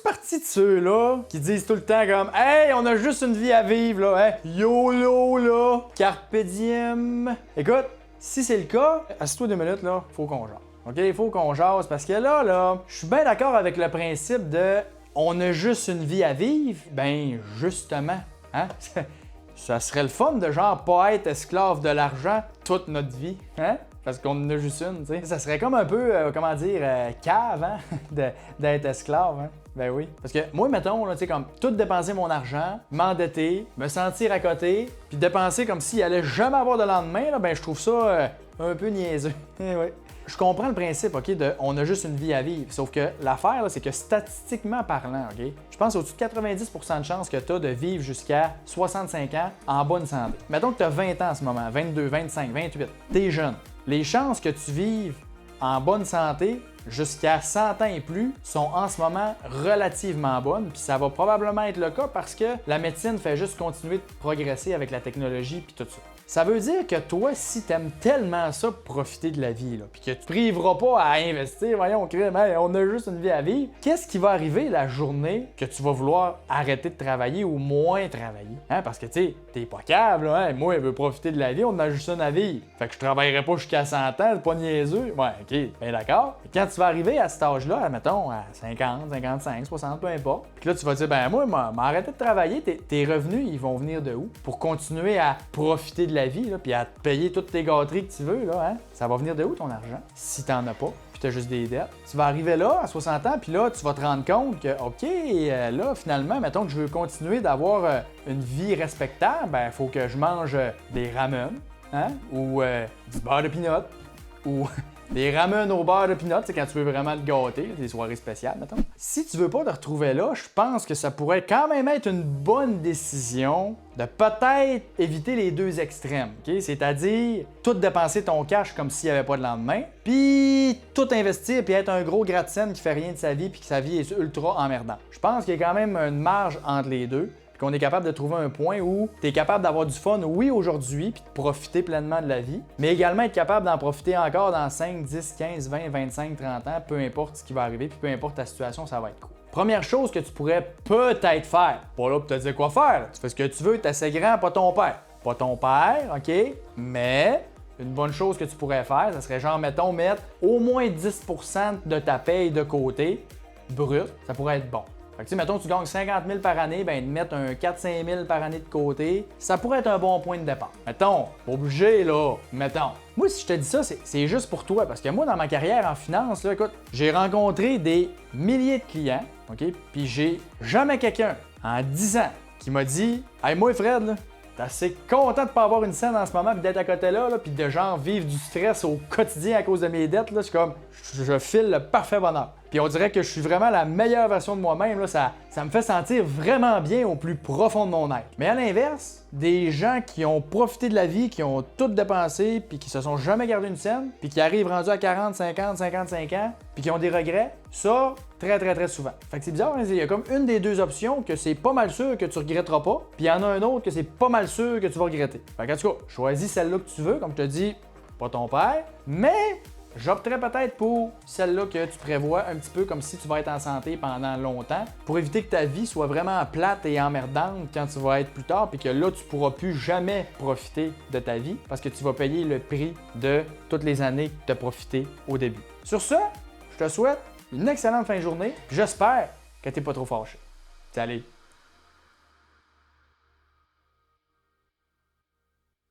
partie de ceux-là qui disent tout le temps comme « Hey, on a juste une vie à vivre, là, hein? YOLO, là! Carpe diem! » Écoute, si c'est le cas, assieds-toi 2 minutes, là, faut qu'on jase. OK? Il faut qu'on jase parce que là, je suis bien d'accord avec le principe de « On a juste une vie à vivre. » Ben, justement, hein? Ça serait le fun de genre pas être esclave de l'argent toute notre vie, hein? Parce qu'on en a juste une, tu sais. Ça serait comme un peu, cave, hein? d'être esclave, hein? Ben oui. Parce que moi, mettons, tu sais, comme tout dépenser mon argent, m'endetter, me sentir à côté, puis dépenser comme s'il allait jamais avoir de lendemain, là, ben je trouve ça un peu niaiseux. Oui. Je comprends le principe, OK, de on a juste une vie à vivre. Sauf que l'affaire, c'est que statistiquement parlant, OK, je pense au-dessus de 90% de chances que tu as de vivre jusqu'à 65 ans en bonne santé. Mettons que tu as 20 ans en ce moment, 22, 25, 28, t'es jeune. Les chances que tu vives en bonne santé jusqu'à 100 ans et plus sont en ce moment relativement bonnes, puis ça va probablement être le cas parce que la médecine fait juste continuer de progresser avec la technologie puis tout ça. Ça veut dire que toi, si t'aimes tellement ça profiter de la vie, là, puis que tu priveras pas à investir, voyons, crème, hey, on a juste une vie à vivre, qu'est-ce qui va arriver la journée que tu vas vouloir arrêter de travailler ou moins travailler? Hein? Parce que, tu sais, t'es pas câble, là, hein? Moi, elle veut profiter de la vie, on a juste une à vivre. Fait que je travaillerai pas jusqu'à 100 ans, c'est pas niaiseux. Ouais, OK, bien d'accord. Et quand tu vas arriver à cet âge-là, mettons, à 50, 55, 60, peu importe, puis là, tu vas te dire, ben moi, m'arrêter de travailler, tes revenus, ils vont venir de où? Pour continuer à profiter de la vie, là, puis à te payer toutes tes gâteries que tu veux, là, hein? Ça va venir de où ton argent? Si t'en as pas, puis t'as juste des dettes. Tu vas arriver là, à 60 ans, puis là, tu vas te rendre compte que, OK, là, finalement, mettons que je veux continuer d'avoir une vie respectable, ben, il faut que je mange des ramen, hein? Ou du beurre de pinot, ou des ramen au beurre de pinot, c'est quand tu veux vraiment te gâter, des soirées spéciales, mettons. Si tu veux pas te retrouver là, je pense que ça pourrait quand même être une bonne décision de peut-être éviter les deux extrêmes, OK? C'est-à-dire tout dépenser ton cash comme s'il n'y avait pas de lendemain, puis tout investir puis être un gros gratte-ciel qui fait rien de sa vie puis que sa vie est ultra emmerdante. Je pense qu'il y a quand même une marge entre les deux. Qu'on est capable de trouver un point où tu es capable d'avoir du fun, oui, aujourd'hui, puis de profiter pleinement de la vie, mais également être capable d'en profiter encore dans 5, 10, 15, 20, 25, 30 ans, peu importe ce qui va arriver, puis peu importe ta situation, ça va être cool. Première chose que tu pourrais peut-être faire, pas là pour te dire quoi faire, tu fais ce que tu veux, t'es assez grand, pas ton père. Pas ton père, OK, mais une bonne chose que tu pourrais faire, ça serait genre, mettons, mettre au moins 10% de ta paye de côté, brut, ça pourrait être bon. Fait que, tu sais, mettons, tu gagnes 50 000 par année, ben de mettre un 4-5 000 par année de côté, ça pourrait être un bon point de départ. Mettons, pas obligé, là, mettons. Moi, si je te dis ça, c'est juste pour toi, parce que moi, dans ma carrière en finance, là, écoute, j'ai rencontré des milliers de clients, OK, puis j'ai jamais quelqu'un, en 10 ans, qui m'a dit « Hey, moi, Fred, là, t'es assez content de pas avoir une scène en ce moment, puis d'être à côté là, puis de genre vivre du stress au quotidien à cause de mes dettes, là, c'est comme, je file le parfait bonheur. » Puis on dirait que je suis vraiment la meilleure version de moi-même, là, ça me fait sentir vraiment bien au plus profond de mon être. Mais à l'inverse, des gens qui ont profité de la vie, qui ont tout dépensé, puis qui se sont jamais gardé une scène, puis qui arrivent rendus à 40, 50, 55 ans, puis qui ont des regrets, ça, très, très, très souvent. Fait que c'est bizarre, hein? Il y a comme une des deux options que c'est pas mal sûr que tu regretteras pas, puis il y en a un autre que c'est pas mal sûr que tu vas regretter. Fait que, en tout cas, choisis celle-là que tu veux, comme je te dis, pas ton père, mais j'opterais peut-être pour celle-là que tu prévois un petit peu comme si tu vas être en santé pendant longtemps pour éviter que ta vie soit vraiment plate et emmerdante quand tu vas être plus tard puis que là, tu pourras plus jamais profiter de ta vie parce que tu vas payer le prix de toutes les années que tu as profité au début. Sur ce, je te souhaite une excellente fin de journée. J'espère que tu n'es pas trop fâché. Salut!